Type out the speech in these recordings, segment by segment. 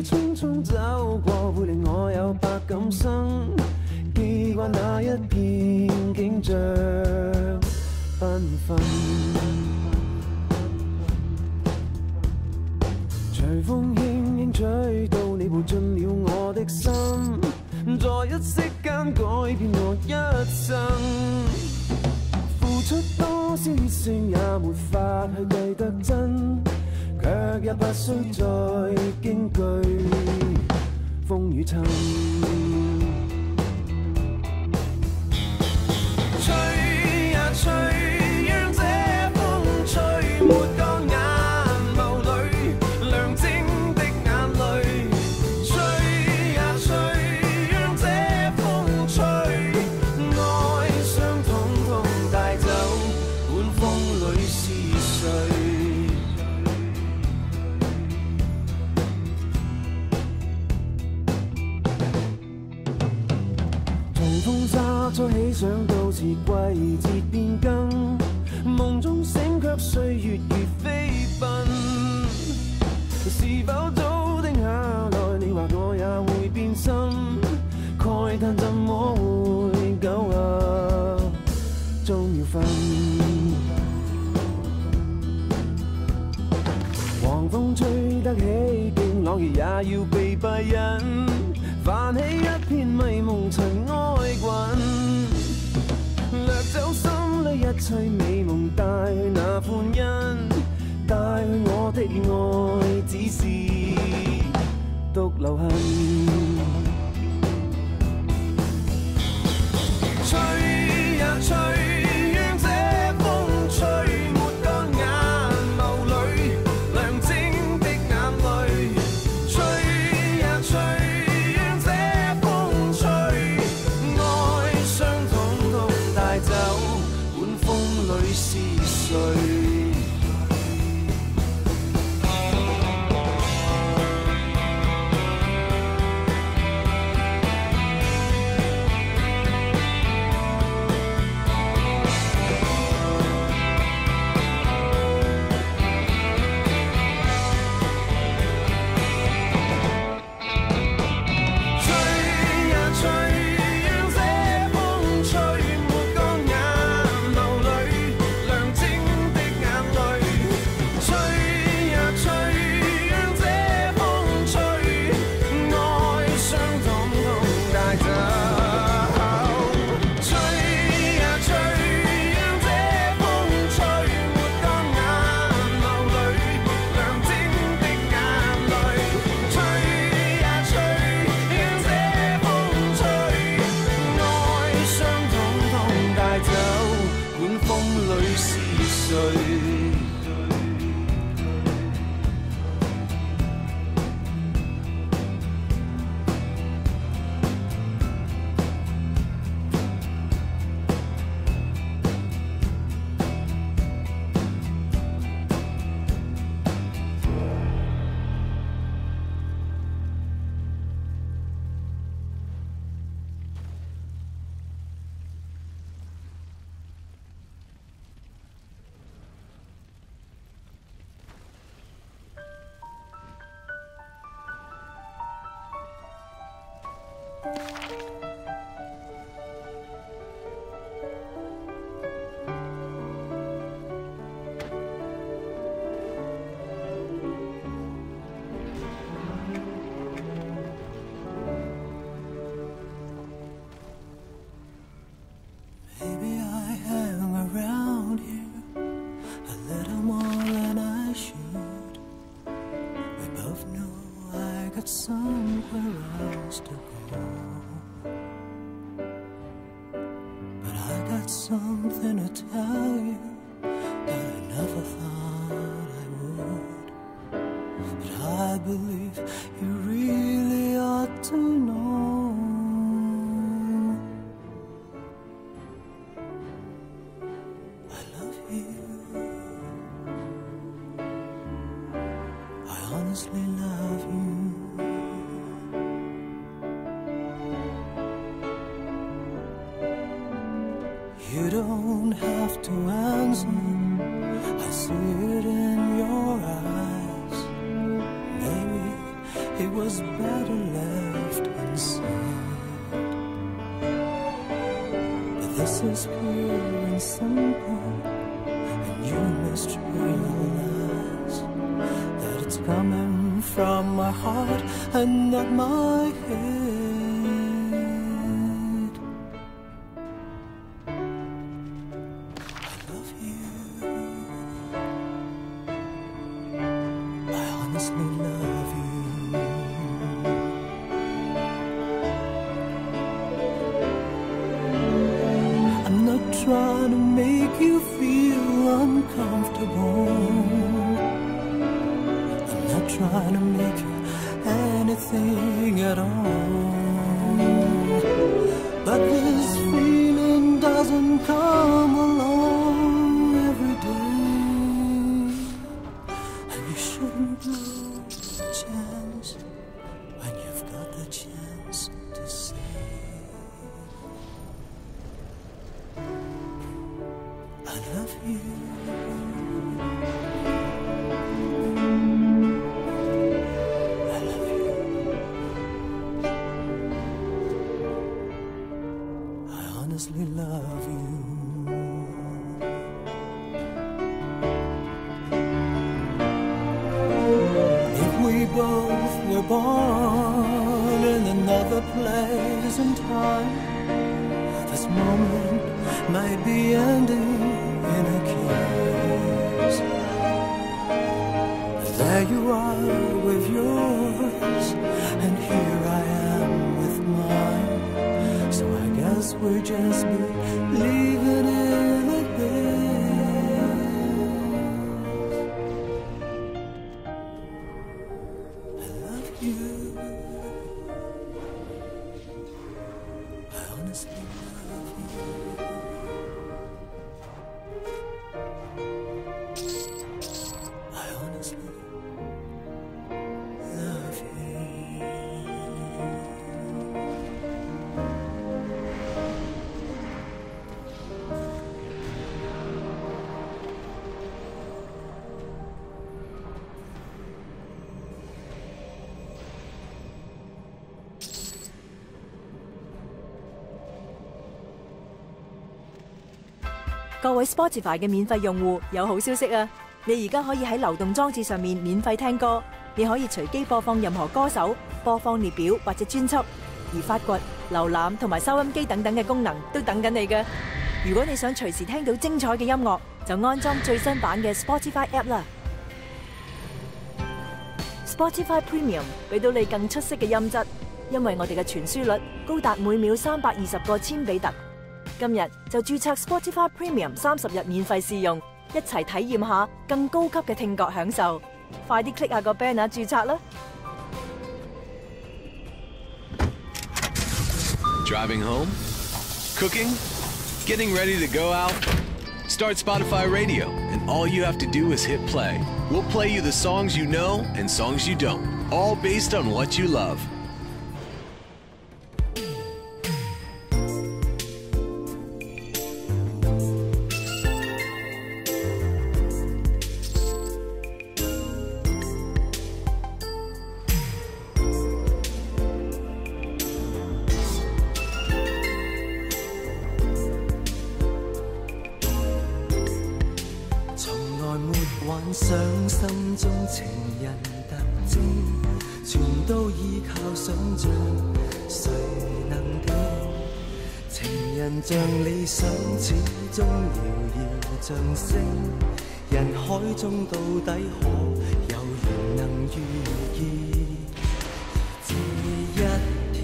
匆匆走過，會令我有百感生。記掛那一片景象繽紛，隨風輕輕吹到你步進了我的心，在一息間改變我一生。付出多少熱情也沒法去計得真，卻也不需再驚懼風雨侵。吹呀吹，讓這風吹沒乾眼眸裏亮晶的眼淚。吹呀吹，讓這風吹，愛傷統統帶走，管風裏是誰。風沙初起，想到是季節變更，夢中醒卻歲月如飛奔。是否早定下來？你話我也會變心，慨嘆怎麼會久啊，終要分。黃風吹得起勁，朗月也要被閉引，泛起一片迷蒙塵埃滾，掠走心裏一切美夢，帶去那歡欣，帶去我的愛，只是獨留痕。吹呀吹，讓這風吹沒乾眼眸裏亮晶的眼淚。吹呀吹，讓這風吹，愛傷統統帶走，管風裏是誰。Something to tell you that I never thought I would, but I believe you really ought to know. I love you, I honestly love you. You don't have to answer, I see it in your eyes. Maybe it was was better left unsaid. But this is pure and simple, and you must realize that it's coming from my heart and not my head. I love you. I honestly love you. I'm not trying to make you feel uncomfortable. I'm not trying to make you anything at all. But this feeling doesn't come along every day. And you shouldn't lose the chance when you've got the chance to say I love you. I love you. I honestly love you. If we both were born in another place and time, this moment might be ending in a kiss. There you are with yours, and here I am with mine. So I guess we'll just be leaving it like this. I love you. I honestly love you. I honestly love you. 各位 Spotify 嘅免費用戶有好消息啊！你而家可以喺流動裝置上面免費聽歌，你可以隨機播放任何歌手、播放列表或者專輯，而發掘、瀏覽同埋收音機等等嘅功能都等緊你嘅。如果你想隨時聽到精彩嘅音樂，就安裝最新版嘅 Spotify App 啦。Spotify Premium 俾到你更出色嘅音質，因為我哋嘅傳輸率高達每秒320個千比特。今日就註冊 Spotify Premium 30日免費試用，一齊體驗下更高級嘅聽覺享受。快啲 click 下個 banner 註冊啦！ Driving home? Cooking? Getting ready to go out? Start Spotify Radio, and all you have to do is hit play. We'll play you the songs you know and songs you don't, all based on what you love.人海中到底可有緣能遇見？這一天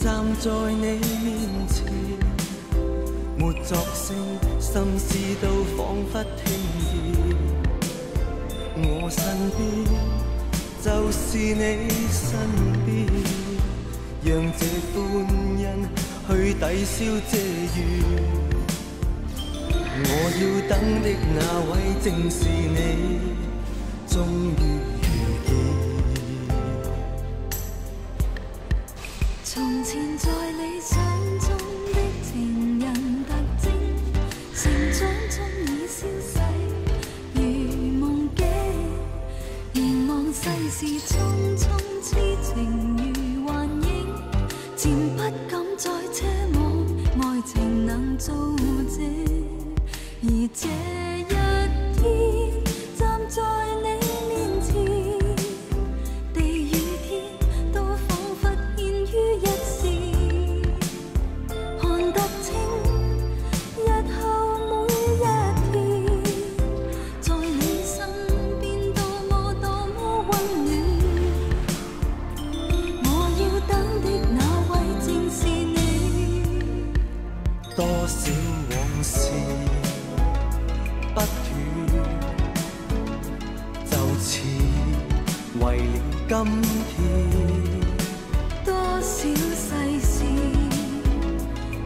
站在你面前，沒作聲，心思都彷彿聽見。我身邊就是你身邊，讓這歡欣去抵消這雨。我要等的那位正是你，終於遇見。從前在理想中的情人特徵，成長中已消逝，如夢境。凝望世事匆匆，痴今天，多少世事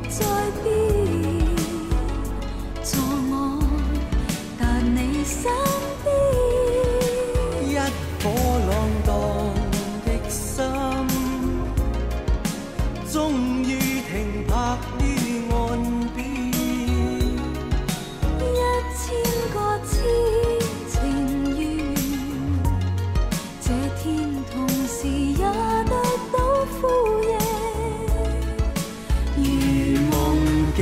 在變，坐我但你身邊，一顆浪蕩的心，終於停泊於岸邊。一千個痴情緣，這天同時也得到呼應，如夢境。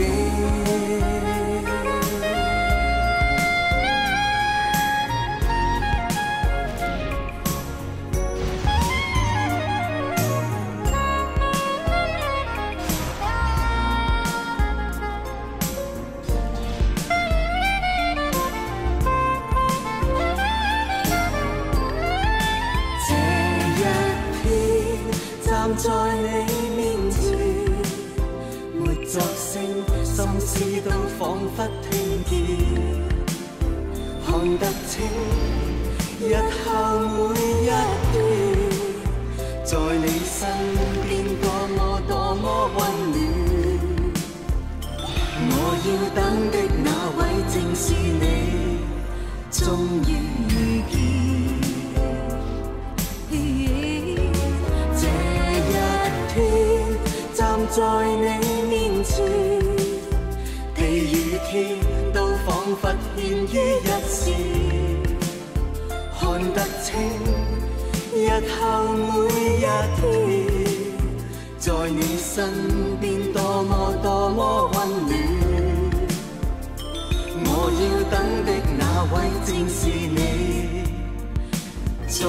在你面前，沒作聲，心思都彷彿聽見，看得清日後每一段，在你身邊多麼溫暖。我要等的那位正是你，終於遇見。站在你面前，地與天都彷彿牽於一線，看得清日後每一天，在你身邊多麼溫暖。我要等的那位正是你，終